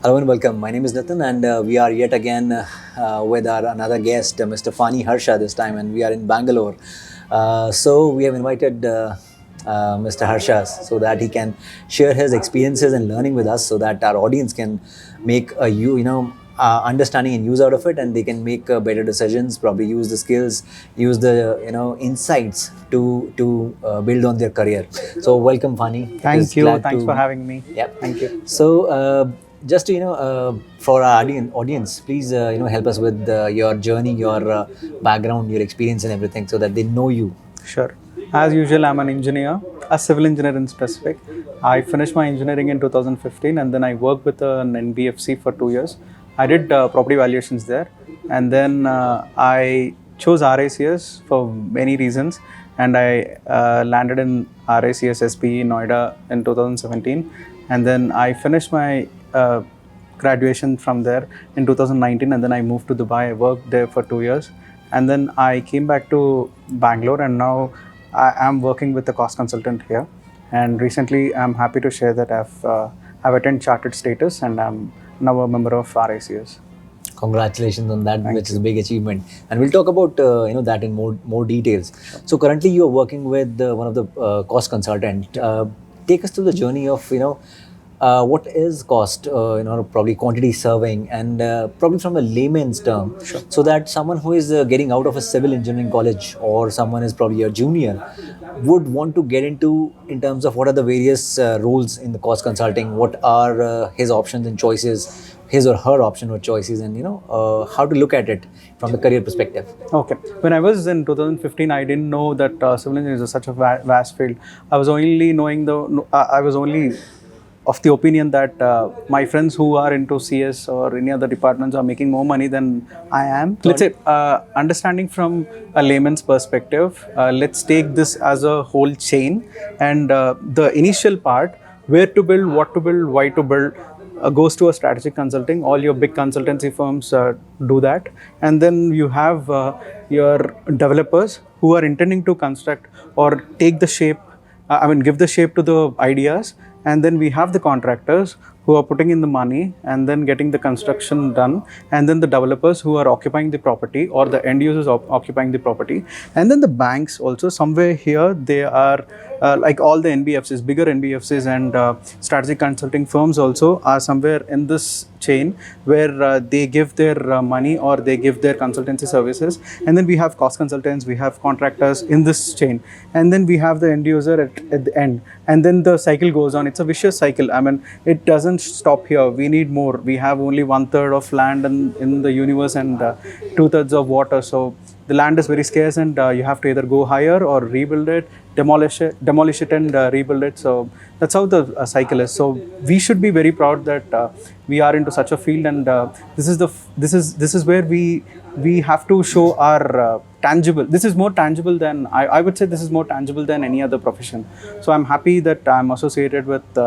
Hello and welcome. My name is Nitin, and we are yet again with our another guest, Mr. Phani Harsha this time, and we are in Bangalore. So we have invited Mr. Harsha so that he can share his experiences and learning with us, so that our audience can make a understanding and use out of it, and they can make better decisions. Probably use the skills, use the insights to build on their career. So welcome, Phani. Thank you. Thanks for having me. Yeah. Thank you. So, just to, for our audience, please, help us with your journey, your background, your experience and everything, so that they know you. Sure. As usual, I'm an engineer, a civil engineer in specific. I finished my engineering in 2015 and then I worked with an NBFC for 2 years. I did property valuations there, and then I chose RACS for many reasons, and I landed in RACS SPE Noida in 2017, and then I finished my graduation from there in 2019, and then I moved to Dubai. I worked there for 2 years, and then I came back to Bangalore, and now I am working with a cost consultant here. And recently, I'm happy to share that I've attained chartered status, and I'm now a member of RACS. Congratulations on that, which is a big achievement. And we'll talk about that in more details. Sure. So currently, you are working with one of the cost consultant. Take us through the journey of what is cost, probably quantity surveying, and probably from a layman's term, Sure. so that someone who is getting out of a civil engineering college, or someone is probably a junior, would want to get into in terms of what are the various roles in the cost consulting, what are his options and choices, his or her option or choices, and how to look at it from the career perspective. Okay. When I was in 2015, I didn't know that civil engineering is such a vast field. I was only of the opinion that my friends who are into CS or any other departments are making more money than I am. Let's say, understanding from a layman's perspective, let's take this as a whole chain, and the initial part, where to build, what to build, why to build, goes to a strategic consulting. All your big consultancy firms do that. And then you have your developers who are intending to construct or take the shape, give the shape to the ideas. And then we have the contractors who are putting in the money and then getting the construction done, and then the developers who are occupying the property, or the end users occupying the property, and then the banks also somewhere here. They are like all the NBFCs, bigger NBFCs, and strategic consulting firms also are somewhere in this chain, where they give their money or they give their consultancy services. And then we have cost consultants, we have contractors in this chain, and then we have the end user at the end, and then the cycle goes on. It's a vicious cycle. It doesn't stop here. We need more. We have only 1/3 of land in the universe, and 2/3 of water. So the land is very scarce, and you have to either go higher or rebuild it, demolish it and rebuild it. So that's how the cycle is. So we should be very proud that we are into such a field, and this is where we have to show our tangible. This is more tangible than I would say. This is more tangible than any other profession. So I'm happy that I'm associated with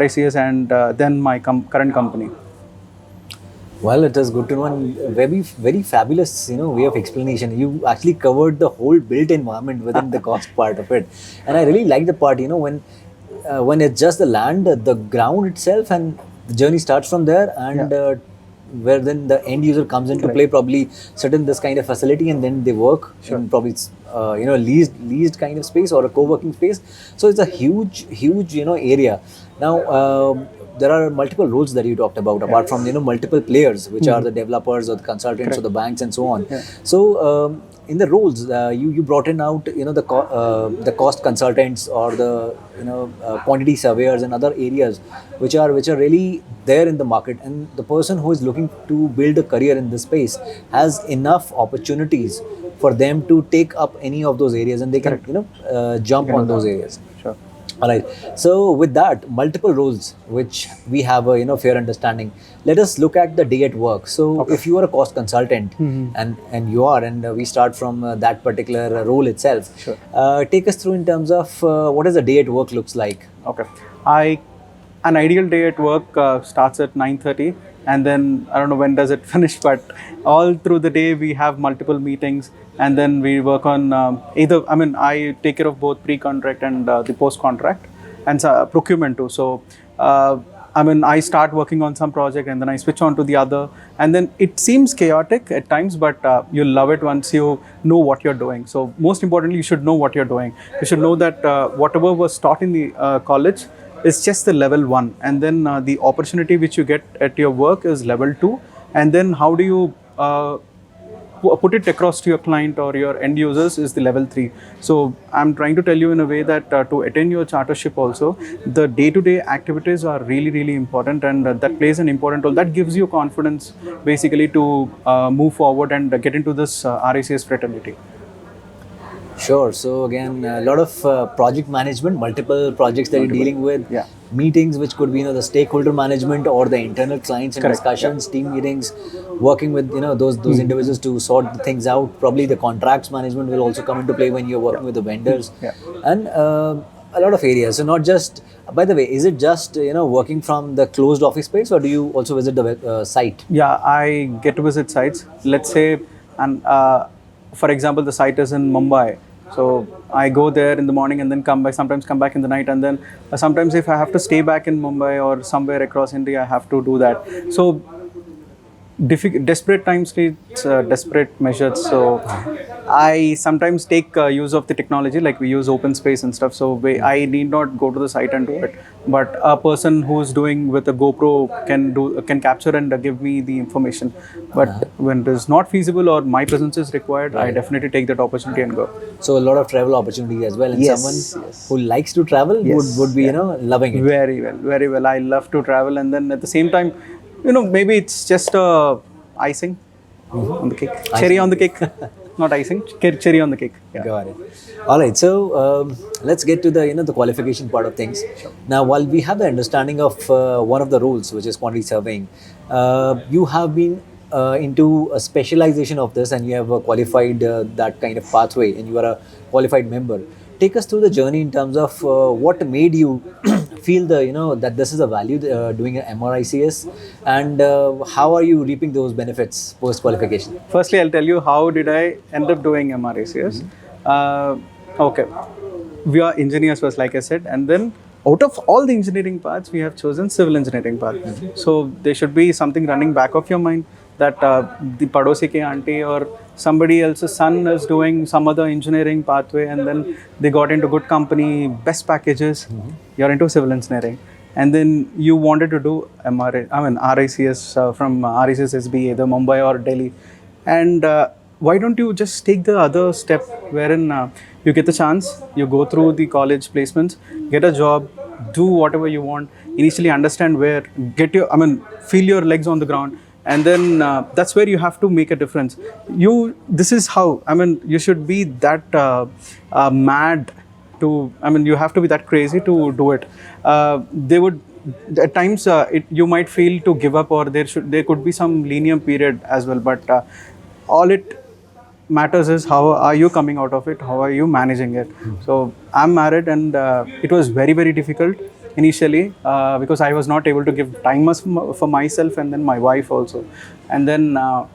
RACS and then my current company. Well, it is good to know, and very fabulous, way of explanation. You actually covered the whole built environment within the cost part of it, and I really like the part, when it's just the land, the ground itself, and the journey starts from there, and where then the end user comes into play, probably certain this kind of facility, and then they work in probably leased kind of space or a co-working space. So it's a huge area. Now there are multiple roles that you talked about, apart from multiple players, which are the developers or the consultants or the banks and so on. So in the roles, you brought in out the cost consultants, or the quantity surveyors and other areas which are really there in the market, and the person who is looking to build a career in this space has enough opportunities for them to take up any of those areas, and they can jump on those areas. Sure. All right. So with that, multiple roles which we have a fair understanding. Let us look at the day at work. So if you are a cost consultant, and you are, and we start from that particular role itself. Sure. Take us through in terms of what is the day at work looks like. Okay. An ideal day at work starts at 9:30, and then I don't know when does it finish, but all through the day we have multiple meetings, and then we work on I take care of both pre-contract and the post-contract, and procurement too. So I mean, I start working on some project and then I switch on to the other, and then it seems chaotic at times, but you love it once you know what you're doing. So most importantly, you should know what you're doing. You should know that whatever was taught in the college is just the level 1, and then the opportunity which you get at your work is level 2, and then how do you put it across to your client or your end users is the level 3. So I'm trying to tell you in a way that to attend your chartership also, the day-to-day activities are really, really important, and that plays an important role. That gives you confidence basically to move forward and get into this RICS fraternity. Sure. So again, a lot of project management, multiple projects that you're dealing with, Yeah. meetings which could be the stakeholder management or the internal clients and Correct. discussions, team meetings, working with those individuals to sort the things out. Probably the contracts management will also come into play when you're working with the vendors, Yeah. and a lot of areas. So not just. By the way, is it just working from the closed office space, or do you also visit the site? Yeah, I get to visit sites. Let's say, and for example, the site is in Mumbai. So I go there in the morning and then come back. Sometimes come back in the night, and then sometimes if I have to stay back in Mumbai or somewhere across India, I have to do that. So desperate times needs desperate measures. So I sometimes take use of the technology, like we use open space and stuff. So I need not go to the site and do it, but a person who's doing with a GoPro can capture and give me the information. But when it is not feasible or my presence is required, I definitely take that opportunity and go. So a lot of travel opportunity as well, and Yes, someone yes. who likes to travel would be loving it. Very well, very well. I love to travel, and then at the same time, maybe it's just icing on the cake, cherry on the cake, not icing, cherry on the cake. Yeah. Got it. All right. So let's get to the the qualification part of things. Now, while we have the understanding of one of the roles, which is quantity surveying, you have been into a specialization of this, and you have qualified that kind of pathway, and you are a qualified member. Take us through the journey in terms of what made you feel that this is a value doing an MRICS, and how are you reaping those benefits post qualification? Firstly, I'll tell you how did I end up doing MRICS. Okay, we are engineers first, like I said, and then out of all the engineering paths, we have chosen civil engineering path. So there should be something running back of your mind that the padosi ke auntie or somebody else's son is doing some other engineering pathway, and then they got into good company, best packages. You're into civil engineering, and then you wanted to do RICS from RICS SB, either Mumbai or Delhi, and why don't you just take the other step wherein you get the chance, you go through the college placements, get a job, do whatever you want, initially understand where, feel your legs on the ground, and then that's where you have to make a difference. This is how, you should be that mad to, you have to be that crazy to do it. They would, at times, you might feel to give up, or there could be some lenient period as well, but all it matters is how are you coming out of it, how are you managing it. So I'm married, and it was very, very difficult initially because I was not able to give time for myself and then my wife also. And then I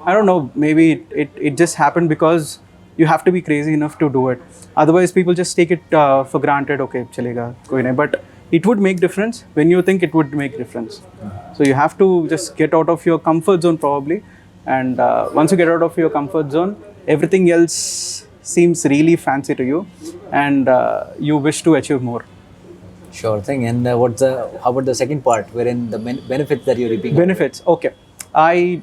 don't know, maybe it just happened because you have to be crazy enough to do it. Otherwise people just take it for granted, okay chalega koi nahi. But it would make difference when you think it would make difference. So you have to just get out of your comfort zone probably, and once you get out of your comfort zone, everything else seems really fancy to you, and you wish to achieve more. Sure thing. And how about the second part, wherein the benefits that you're reaping? Benefits. Okay, I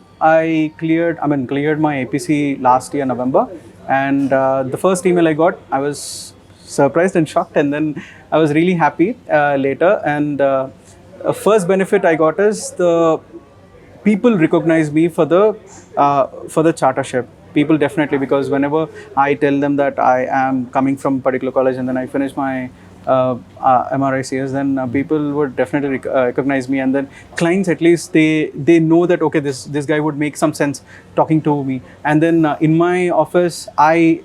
cleared my APC last year November, and the first email I got, I was surprised and shocked, and then I was really happy later. And first benefit I got is the people recognize me for the chartership. People definitely, because whenever I tell them that I am coming from a particular college and then I finish my MRICS, then people would definitely recognize me, and then clients at least they know that okay, this guy would make some sense talking to me. And then in my office, I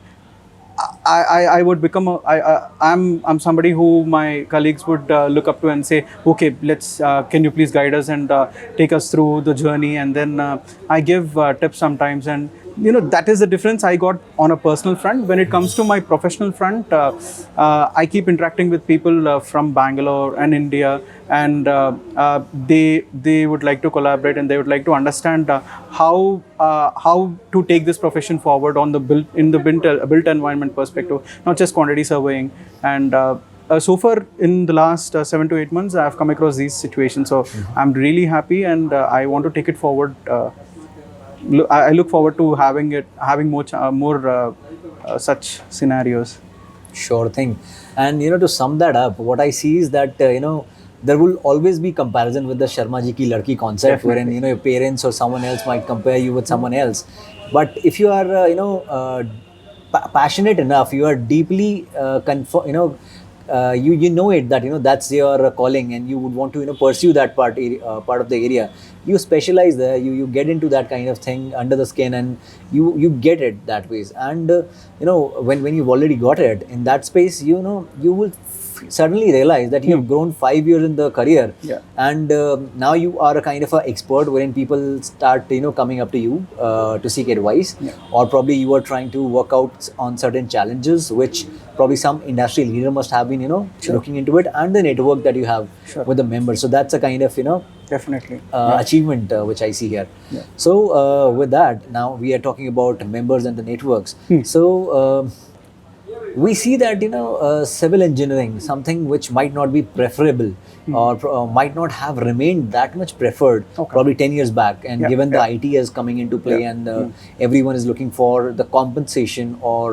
would become I'm somebody who my colleagues would look up to and say, okay, let's can you please guide us and take us through the journey. And then I give tips sometimes, and that is the difference I got on a personal front. When it comes to my professional front, I keep interacting with people from Bangalore and India, and they would like to collaborate, and they would like to understand how to take this profession forward on the built environment perspective, not just quantity surveying. And so far in the last 7 to 8 months, I have come across these situations. So I'm really happy, and I want to take it forward. I look forward to having more such scenarios. Sure thing. And to sum that up, what I see is that there will always be comparison with the Sharma ji ki ladki concept, Definitely. wherein your parents or someone else might compare you with someone else. But if you are passionate enough, you are deeply you know it that that's your calling, and you would want to pursue that part of the area. You specialize there, you get into that kind of thing under the skin, and you get it that ways. And when you've already got it in that space, you will suddenly realize that you have grown 5 years in the career. Yeah. And now you are a kind of an expert, wherein people start coming up to you to seek advice. Yeah. Or probably you are trying to work out on certain challenges which probably some industry leader must have been Sure. looking into it, and the network that you have Sure. with the members. So that's a kind of Definitely. achievement which I see here. Yeah. So with that, now we are talking about members and the networks. So we see that civil engineering, something which might not be preferable, or might not have remained that much preferred probably 10 years back, and Yeah, given the yeah. IT is coming into play, Yeah. and everyone is looking for the compensation, or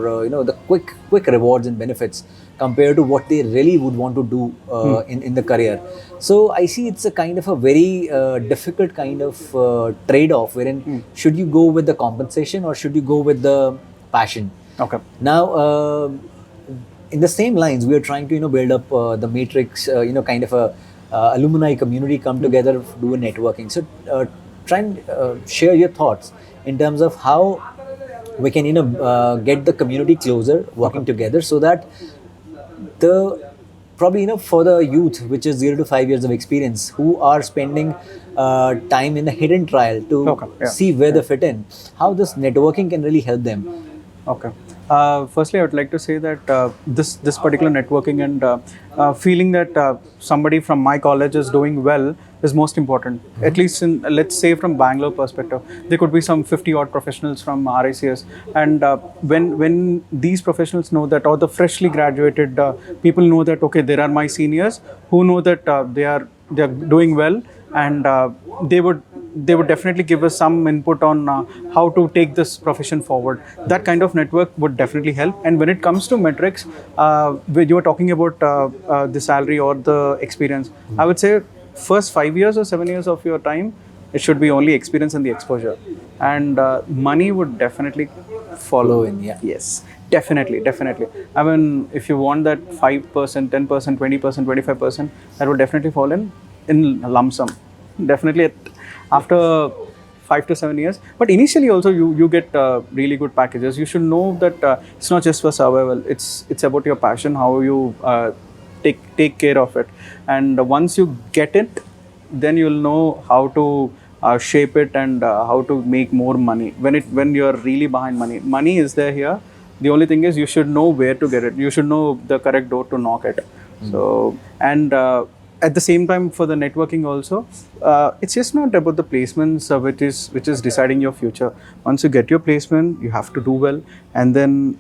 the quick rewards and benefits compared to what they really would want to do in the career. So I see it's a kind of a very difficult kind of trade-off, wherein should you go with the compensation or should you go with the passion? Okay. Now, in the same lines, we are trying to build up the matrix, kind of a alumni community come together, do a networking. So try and share your thoughts in terms of how we can get the community closer, working together, so that the probably for the youth, which is 0 to 5 years of experience, who are spending time in a hidden trial to see where they fit in, how this networking can really help them. Okay. Firstly, I would like to say that this particular networking and feeling that somebody from my college is doing well is most important. At least in, let's say, from Bangalore perspective, there could be some 50 odd professionals from RICS, and when these professionals know that, or the freshly graduated people know that, okay, there are my seniors who know that they are doing well, and they would definitely give us some input on how to take this profession forward. That kind of network would definitely help. And when it comes to metrics, when you were talking about the salary or the experience, I would say first 5 years or 7 years of your time, it should be only experience and the exposure, and money would definitely follow in. Yeah. Yes, definitely. I mean, if you want that 5%, 10%, 20%, 25%, that would definitely fall in lump sum. Definitely after 5 to 7 years. But initially also you get really good packages. You should know that it's not just for survival. It's about your passion, how you take care of it. And once you get it, then you'll know how to shape it, and how to make more money. When you're really behind money is there here. The only thing is you should know where to get it. You should know the correct door to knock at. So, and at the same time, for the networking also, it's just not about the placements which is deciding your future. Once you get your placement, you have to do well, and then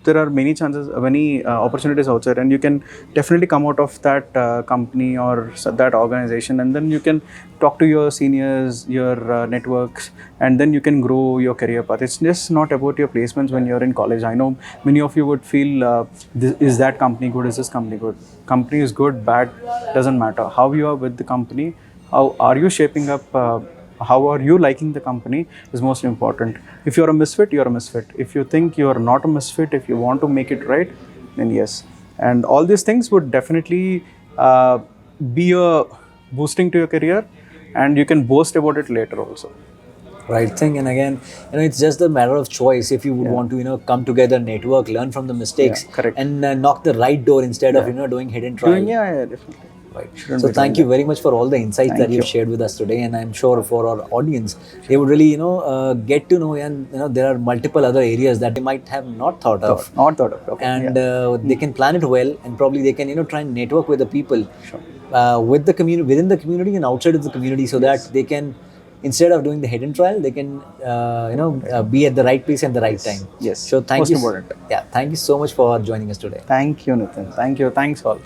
there are many chances, many opportunities outside, and you can definitely come out of that company or that organization, and then you can talk to your seniors, your networks, and then you can grow your career path. It's just not about your placements when you're in college. I know many of you would feel, is that company good? Is this company good? Company is good, bad, doesn't matter. How you are with the company, how are you shaping up, how are you liking the company is most important. If you're a misfit, you're a misfit. If you think you're not a misfit, if you want to make it right, then yes. And all these things would definitely be a boosting to your career, and you can boast about it later also. Right thing. And again, it's just a matter of choice. If you would want to come together, network, learn from the mistakes, correct. and knock the right door instead of doing hidden trial. Yeah, definitely. Right. Shouldn't So be thank doing you very much for all the insights Thank that you've you. shared with us today, and I'm sure for our audience, they would really, get to know, and there are multiple other areas that they might have not thought of, Not thought of. Okay. and Yeah. they can plan it well, and probably they can, try and network with the people, Sure. with the community, within the community and outside of the community, so that they can, instead of doing the hidden trial, they can, be at the right place at the right time. Yes. So thank Most you. important. Yeah, thank you so much for joining us today. Thank you, Nitin. Thank you. Thanks all.